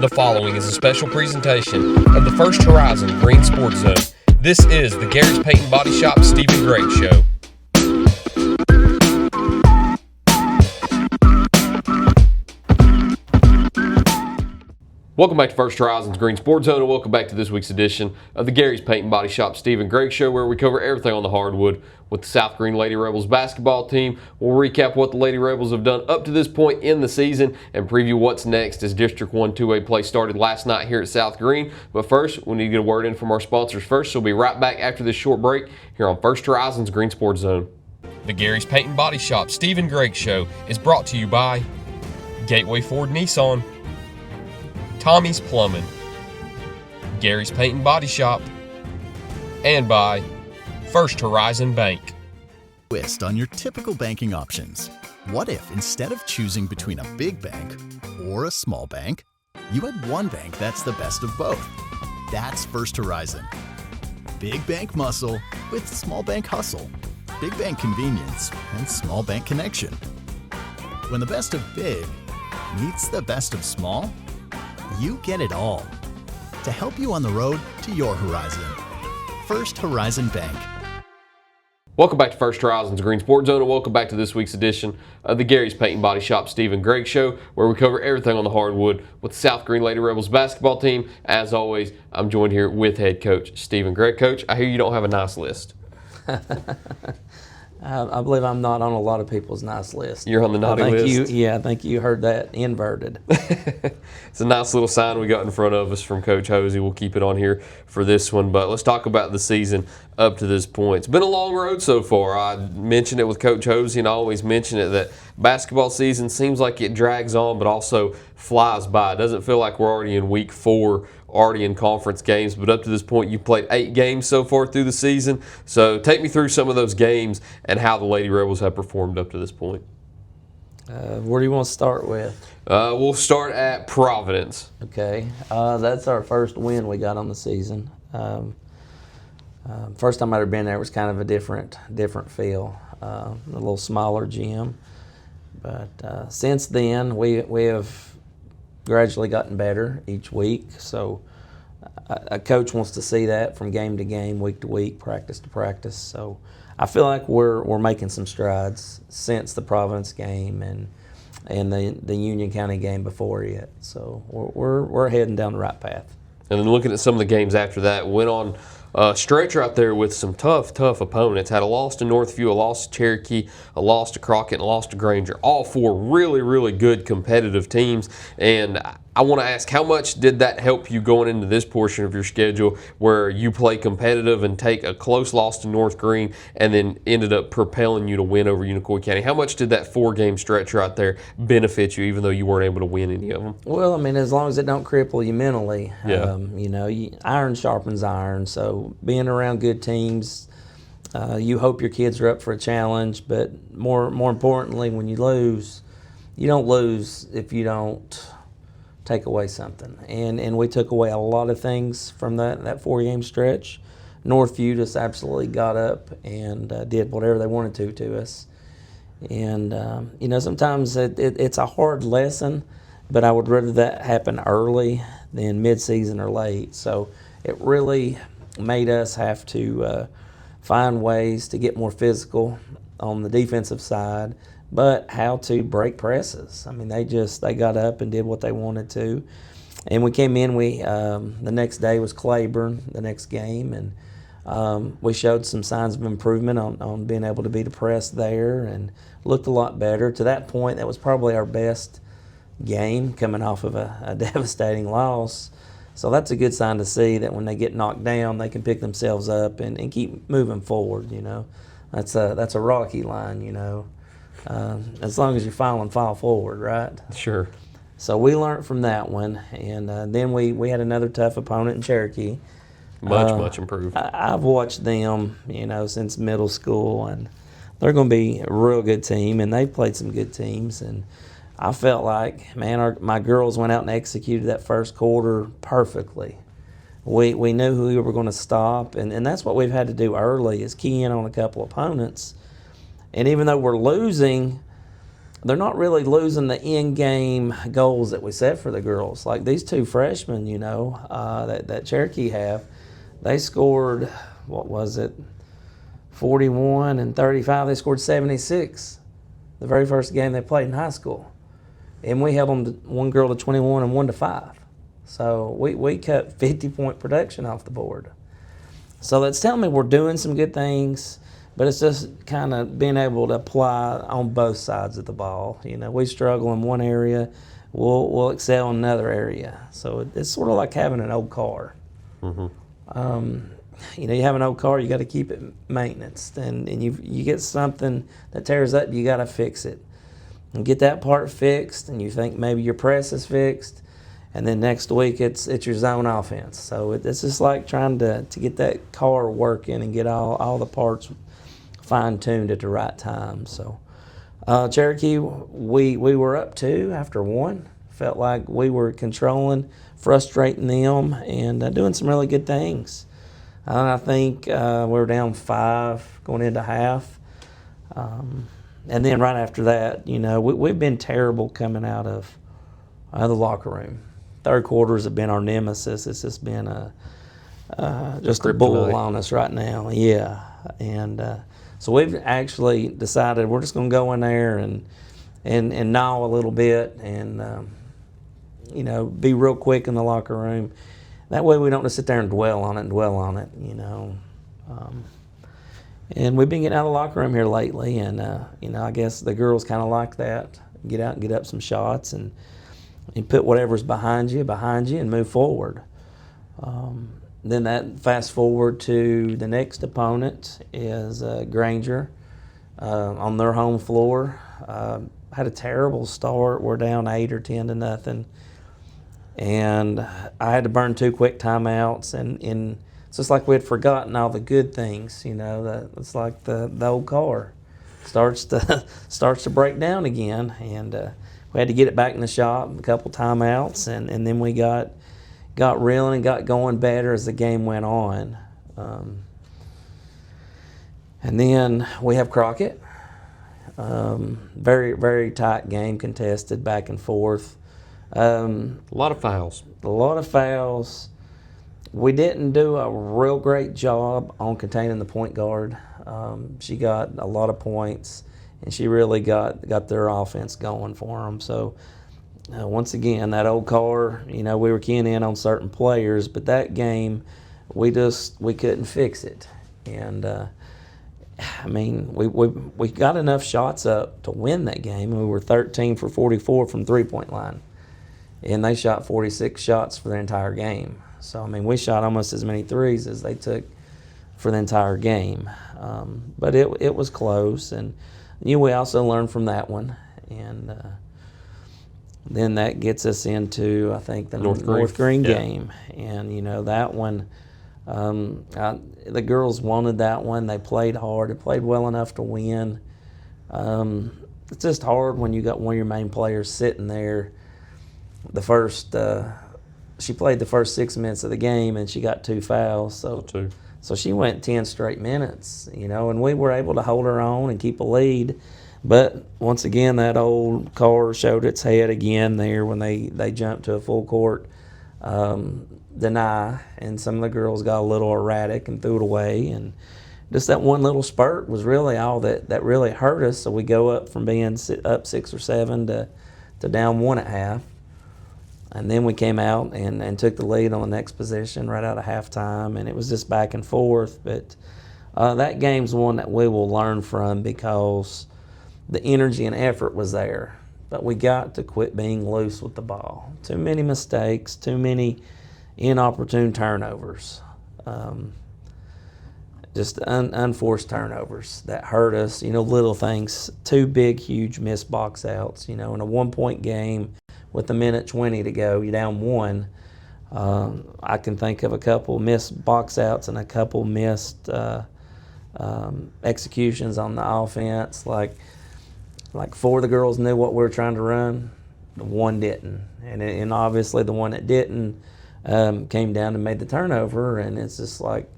The following is a special presentation of the First Horizon Greene Sports Zone. This is the Gary's Paint and Body Shop Stephen Gregg Show. Welcome back to First Horizon's Greene Sports Zone, and welcome back to this week's edition of the Gary's Paint and Body Shop Stephen Gregg Show, where we cover everything on the hardwood with the South Greene Lady Rebels basketball team. We'll recap what the Lady Rebels have done up to this point in the season and preview what's next as District 1 2A play started last night here at South Greene. But first, we need to get a word in from our sponsors first, so we'll be right back after this short break here on First Horizon's Greene Sports Zone. The Gary's Paint and Body Shop Stephen Gregg Show is brought to you by Gateway Ford Nissan, Tommy's Plumbing, Gary's Paint and Body Shop, and by First Horizon Bank. Twist on your typical banking options. What if instead of choosing between a big bank or a small bank, you had one bank that's the best of both? That's First Horizon. Big bank muscle with small bank hustle. Big bank convenience and small bank connection. When the best of big meets the best of small, you get it all. To help you on the road to your horizon. First Horizon Bank. Welcome back to First Horizon's Greene Sports Zone, and welcome back to this week's edition of the Gary's Paint and Body Shop Stephen Gregg Show, where we cover everything on the hardwood with the South Greene Lady Rebels basketball team. As always, I'm joined here with head coach Stephen Gregg. Coach, I hear you don't have a nice list. I believe I'm not on a lot of people's nice list. You're on the naughty list? I think you heard that inverted. It's a nice little sign we got in front of us from Coach Hosey. We'll keep it on here for this one, but let's talk about the season up to this point. It's been a long road so far. I mentioned it with Coach Hosey, and I always mention it that basketball season seems like it drags on but also flies by. It doesn't feel like we're already in week 4, already in conference games, but up to this point, you played 8 games so far through the season. So take me through some of those games and how the Lady Rebels have performed up to this point. Where do you want to start with? We'll start at Providence. Okay, that's our first win we got on the season. First time I'd been there was kind of a different feel, a little smaller gym. But since then, we have gradually gotten better each week. So a coach wants to see that from game to game, week to week, practice to practice. So I feel like we're making some strides since the Providence game and the Union County game before it. So we're heading down the right path. And then looking at some of the games after that, went on a stretch right there with some tough opponents. Had a loss to Northview, a loss to Cherokee, a loss to Crockett, and a loss to Granger. All 4 really good competitive teams. And I want to ask, how much did that help you going into this portion of your schedule where you play competitive and take a close loss to North Greene and then ended up propelling you to win over Unicoi County? How much did that 4-game stretch right there benefit you, even though you weren't able to win any of them? Well, I mean, as long as it don't cripple you mentally. Yeah. Iron sharpens iron. So being around good teams, you hope your kids are up for a challenge. But more importantly, when you lose, you don't lose if you don't take away something. And we took away a lot of things from that 4-game stretch. Northview just absolutely got up and did whatever they wanted to us. And, sometimes it's a hard lesson, but I would rather that happen early than mid-season or late. So it really made us have to find ways to get more physical on the defensive side, but how to break presses. I mean, they got up and did what they wanted to. And we came in, the next day was Claiborne, the next game, and we showed some signs of improvement on being able to beat a press there and looked a lot better. To that point, that was probably our best game coming off of a devastating loss. So that's a good sign to see that when they get knocked down, they can pick themselves up and keep moving forward, That's a Rocky line, as long as you fall forward, right? Sure. So we learned from that one, and then we had another tough opponent in Cherokee. Much improved. I've watched them, since middle school, and they're going to be a real good team, and they've played some good teams. And I felt like, man, my girls went out and executed that first quarter perfectly. We knew who we were going to stop, and that's what we've had to do early is key in on a couple opponents. And even though we're losing, they're not really losing the in-game goals that we set for the girls. Like these two freshmen, that Cherokee have, they scored, what was it, 41 and 35. They scored 76 the very first game they played in high school. And we held them, one girl to 21 and one to 5. So we cut 50-point production off the board. So that's telling me we're doing some good things, but it's just kind of being able to apply on both sides of the ball. We struggle in one area, we'll excel in another area. So it's sort of like having an old car. Mm-hmm. You have an old car, you got to keep it maintenance, and you get something that tears up, you got to fix it. And get that part fixed, and you think maybe your press is fixed, and then next week it's your zone offense. So it's just like trying to get that car working and get all the parts fine-tuned at the right time. So Cherokee, we were up 2 after 1. Felt like we were controlling, frustrating them, and doing some really good things. I think we were down 5 going into half. And then right after that, we've been terrible coming out of the locker room. Third quarters have been our nemesis. It's just been just a bull on us right now. Yeah. And so we've actually decided we're just going to go in there and gnaw a little bit and, be real quick in the locker room. That way we don't just sit there and dwell on it, And we've been getting out of the locker room here lately, and I guess the girls kind of like that. Get out and get up some shots, and put whatever's behind you, and move forward. Then that fast forward to the next opponent is Granger on their home floor. Had a terrible start. We're down 8 or 10 to nothing, and I had to burn 2 quick timeouts, and it's just like we had forgotten all the good things, It's like the old car starts to break down again, and we had to get it back in the shop, a couple timeouts, and then we got reeling and got going better as the game went on. And then we have Crockett. Very, very tight game, contested back and forth. A lot of fouls. We didn't do a real great job on containing the point guard. She got a lot of points, and she really got their offense going for them. So once again, that old car, we were keying in on certain players, but that game, we couldn't fix it. And we got enough shots up to win that game. We were 13 for 44 from three-point line, and they shot 46 shots for the entire game. So, we shot almost as many threes as they took for the entire game. But it was close, and we also learned from that one. And then that gets us into, I think, the North Greene game. And, that one, the girls wanted that one. They played hard. They played well enough to win. It's just hard when you got one of your main players sitting there. She played the first 6 minutes of the game, and she got 2 fouls. So she went 10 straight minutes, and we were able to hold her on and keep a lead. But once again, that old car showed its head again there when they jumped to a full court deny, and some of the girls got a little erratic and threw it away. And just that one little spurt was really all that really hurt us. So we go up from being up 6 or 7 to down 1 at half. And then we came out and took the lead on the next possession right out of halftime, and it was just back and forth. But that game's one that we will learn from because the energy and effort was there. But we got to quit being loose with the ball. Too many mistakes, too many inopportune turnovers. Just unforced turnovers that hurt us. Little things, 2 big, huge missed box outs. In a 1-point game, with a minute 20 to go, you're down 1. I can think of a couple missed box outs and a couple missed executions on the offense. Like 4 of the girls knew what we were trying to run, the 1 didn't. And obviously the one that didn't came down and made the turnover, and it's just like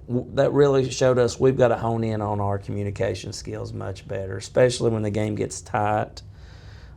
that really showed us we've got to hone in on our communication skills much better, especially when the game gets tight.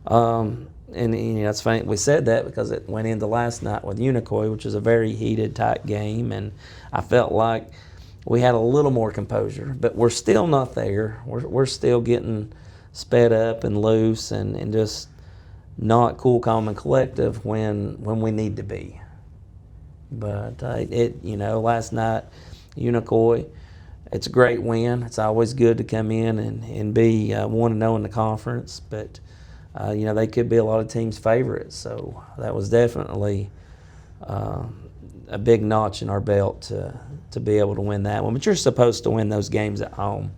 And it's funny we said that because it went into last night with Unicoi, which is a very heated, tight game, and I felt like we had a little more composure, but we're still not there. We're still getting sped up and loose and just not cool, calm, and collective when we need to be. But last night, Unicoi, it's a great win. It's always good to come in and be 1-0 in the conference, but they could be a lot of teams' favorites. So that was definitely a big notch in our belt to be able to win that one. But you're supposed to win those games at home.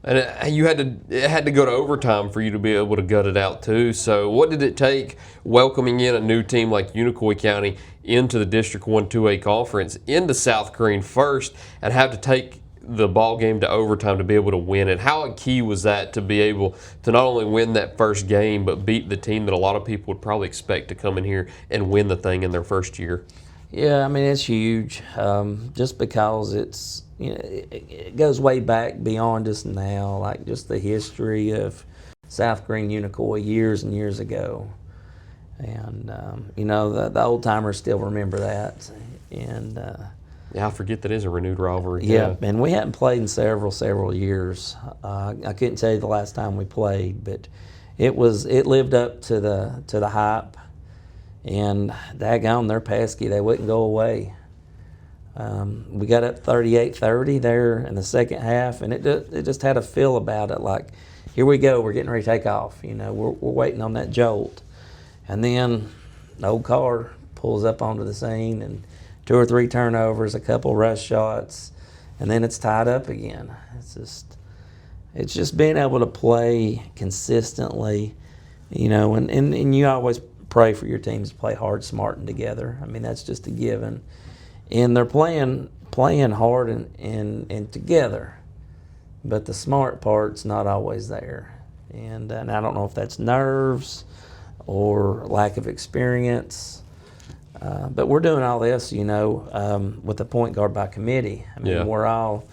And it had to go to overtime for you to be able to gut it out too. So what did it take welcoming in a new team like Unicoi County into the District 1 2A conference into South Greene first and have to take the ball game to overtime to be able to win it? How key was that to be able to not only win that first game but beat the team that a lot of people would probably expect to come in here and win the thing in their first year? Yeah, I mean, it's huge, just because it's, it goes way back beyond just now, like just the history of South Greene Unicoi years and years ago. And, the old timers still remember that. And yeah, I forget that is a renewed rivalry. Yeah, and we hadn't played in several years. I couldn't tell you the last time we played, but it lived up to the hype. And daggone, they're pesky. They wouldn't go away. We got up 38-30 there in the second half, and it just had a feel about it like, here we go, we're getting ready to take off. We're waiting on that jolt. And then the old car pulls up onto the scene, and 2 or 3 turnovers, a couple rush shots, and then it's tied up again. It's just being able to play consistently, and you always pray for your teams to play hard, smart, and together. I mean, that's just a given. And they're playing hard and together, but the smart part's not always there. And I don't know if that's nerves or lack of experience, but we're doing all this, with the point guard by committee. I mean, we're all,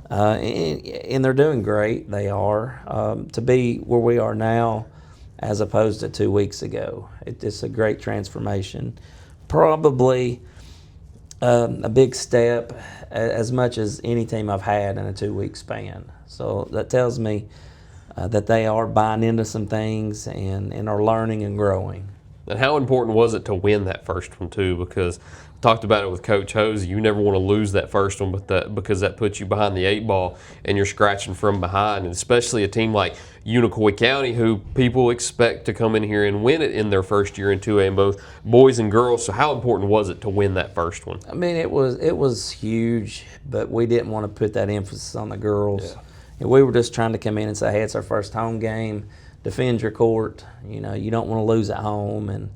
and they're doing great. They are. To be where we are now as opposed to 2 weeks ago, it's a great transformation. Probably a big step, as much as any team I've had in a 2-week span. So that tells me that they are buying into some things and are learning and growing. And how important was it to win that first one too? Because I talked about it with Coach Hosey. You never want to lose that first one, because that puts you behind the 8 ball and you're scratching from behind. And especially a team like Unicoi County, who people expect to come in here and win it in their first year in 2A in both boys and girls. So how important was it to win that first one? I mean, it was huge, but we didn't want to put that emphasis on the girls. Yeah. And we were just trying to come in and say, hey, it's our first home game. Defend your court. You don't want to lose at home. And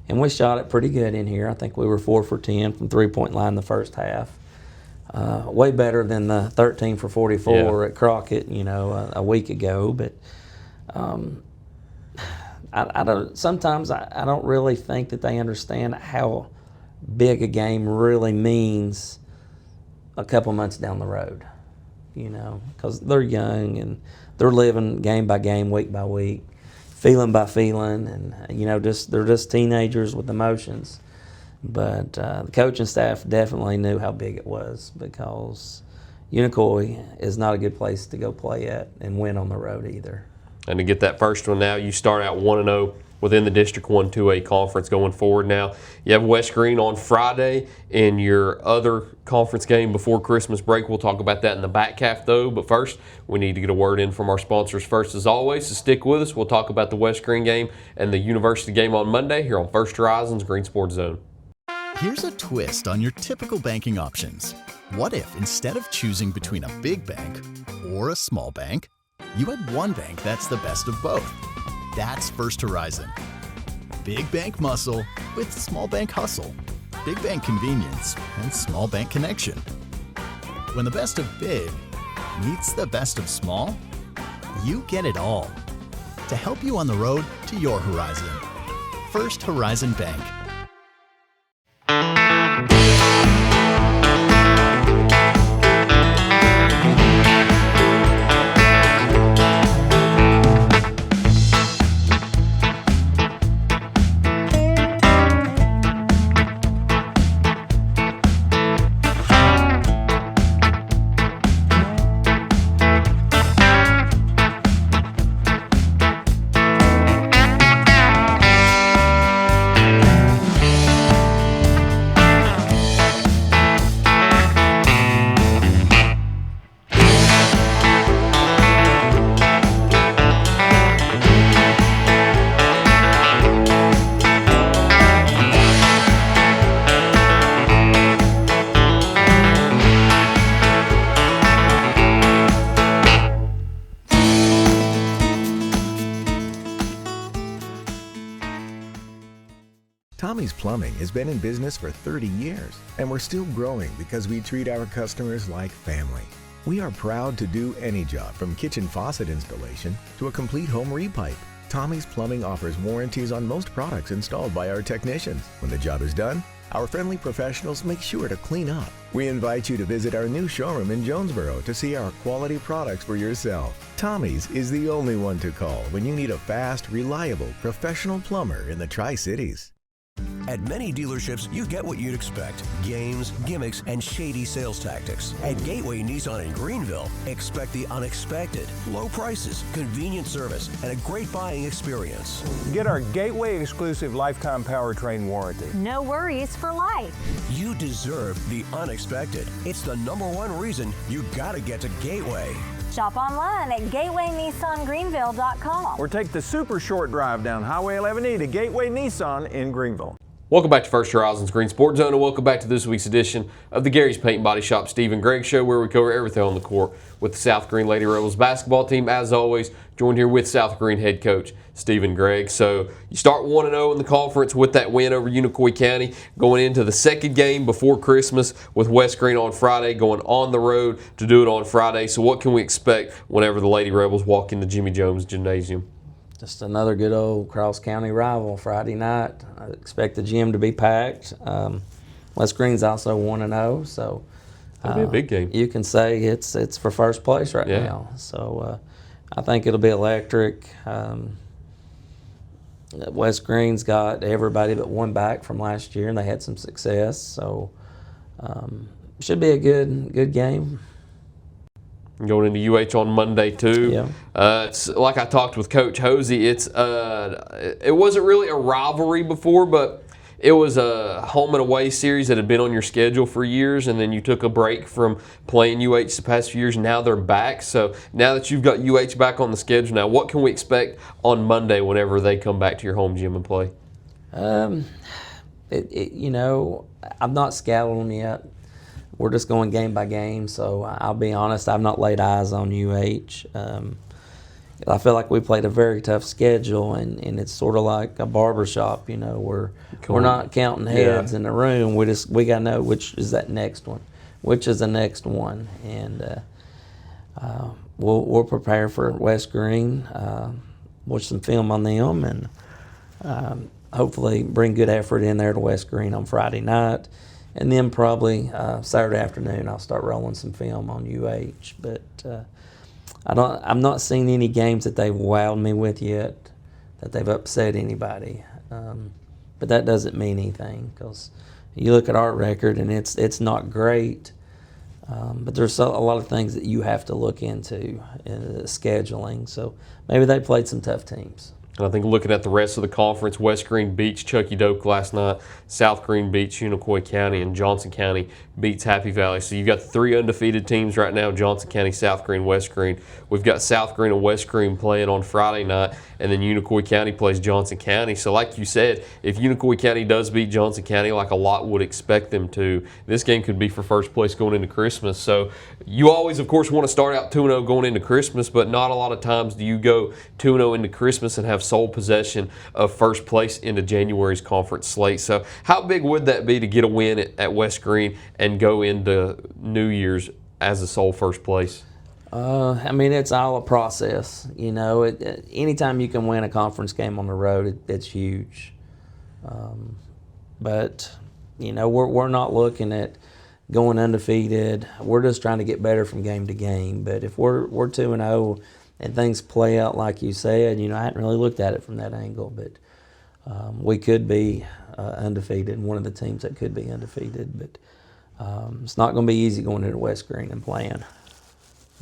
we shot it pretty good in here. I think we were 4 for 10 from three-point line the first half. Way better than the 13 for 44 at Crockett, a week ago. But sometimes I don't really think that they understand how big a game really means a couple months down the road. Because they're young and they're living game by game, week by week, feeling by feeling, and they're just teenagers with emotions. But the coaching staff definitely knew how big it was, because Unicoi is not a good place to go play at and win on the road either. And to get that first one now, you start out 1-0 within the District 1 2A conference going forward now. You have West Greene on Friday in your other conference game before Christmas break. We'll talk about that in the back half though. But first, we need to get a word in from our sponsors first as always. So stick with us. We'll talk about the West Greene game and the University game on Monday here on First Horizons Green Sports Zone. Here's a twist on your typical banking options. What if instead of choosing between a big bank or a small bank, you had one bank that's the best of both? That's First Horizon. Big bank muscle with small bank hustle. Big bank convenience and small bank connection. When the best of big meets the best of small, you get it all. To help you on the road to your horizon. First Horizon Bank. Tommy's Plumbing has been in business for 30 years, and we're still growing because we treat our customers like family. We are proud to do any job from kitchen faucet installation to a complete home repipe. Tommy's Plumbing offers warranties on most products installed by our technicians. When the job is done, our friendly professionals make sure to clean up. We invite you to visit our new showroom in Jonesboro to see our quality products for yourself. Tommy's is the only one to call when you need a fast, reliable, professional plumber in the Tri-Cities. At many dealerships, you get what you'd expect: games, gimmicks, and shady sales tactics. At Gateway Nissan in Greenville, expect the unexpected: low prices, convenient service, and a great buying experience. Get our Gateway exclusive lifetime powertrain warranty. No worries for life. You deserve the unexpected. It's the #1 reason you gotta get to Gateway. Shop online at GatewayNissanGreenville.com. Or take the super short drive down Highway 11E to Gateway Nissan in Greenville. Welcome back to First Horizons Green Sports Zone, and welcome back to this week's edition of the Gary's Paint and Body Shop Stephen Gregg Show, where we cover everything on the court with the South Greene Lady Rebels basketball team. As always, joined here with South Greene head coach Stephen Gregg. So you start 1-0 in the conference with that win over Unicoi County, going into the second game before Christmas with West Greene on Friday, going on the road to do it on Friday. So what can we expect whenever the Lady Rebels walk into Jimmy Jones Gymnasium? Just another good old cross-county rival Friday night. I expect the gym to be packed. West Greene's also 1-0, so it'll be a big game. You can say it's for first place right Yeah. now. So I think it'll be electric. West Greene's got everybody but one back from last year, and they had some success. So should be a good game. Going into UH on Monday too. Yeah. It's like I talked with Coach Hosey. It wasn't really a rivalry before, but it was a home and away series that had been on your schedule for years, and then you took a break from playing UH the past few years. Now they're back. So now that you've got UH back on the schedule, now what can we expect on Monday whenever they come back to your home gym and play? I'm not scouting them yet. We're just going game by game, so I'll be honest, I've not laid eyes on UH. I feel like we played a very tough schedule, and it's sort of like a barbershop, we're not counting heads in the room. We got to know which is the next one, and we'll prepare for West Greene, watch some film on them, and hopefully bring good effort in there to West Greene on Friday night. And then probably Saturday afternoon I'll start rolling some film on UH. But I'm not seeing any games that they've wowed me with yet, that they've upset anybody. But that doesn't mean anything, because you look at our record and it's not great. But there's a lot of things that you have to look into in scheduling. So maybe they played some tough teams. And I think looking at the rest of the conference, West Greene beats Chucky Doak last night, South Greene beats Unicoi County, and Johnson County beats Happy Valley. So you've got 3 undefeated teams right now: Johnson County, South Greene, West Greene. We've got South Greene and West Greene playing on Friday night, and then Unicoi County plays Johnson County. So like you said, if Unicoi County does beat Johnson County, like a lot would expect them to, this game could be for first place going into Christmas. So you always, of course, want to start out 2-0 going into Christmas, but not a lot of times do you go 2-0 into Christmas and have sole possession of first place into January's conference slate. So how big would that be to get a win at West Greene and go into New Year's as a sole first place? It's all a process. Anytime you can win a conference game on the road, it's huge. But we're not looking at going undefeated. We're just trying to get better from game to game. But if we're 2-0 and things play out like you said, I hadn't really looked at it from that angle, but we could be undefeated, one of the teams that could be undefeated. But it's not going to be easy going into West Greene and playing. And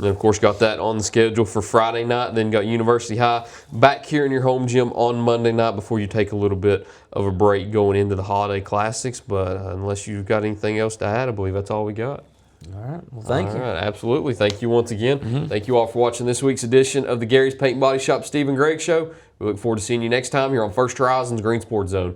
then, of course, got that on the schedule for Friday night. Then got University High back here in your home gym on Monday night before you take a little bit of a break going into the holiday classics. But unless you've got anything else to add, I believe that's all we got. All right. Well, thank you. All right, absolutely. Thank you once again. Thank you all for watching this week's edition of the Gary's Paint and Body Shop Stephen Gregg Show. We look forward to seeing you next time here on First Horizons Green Sports Zone.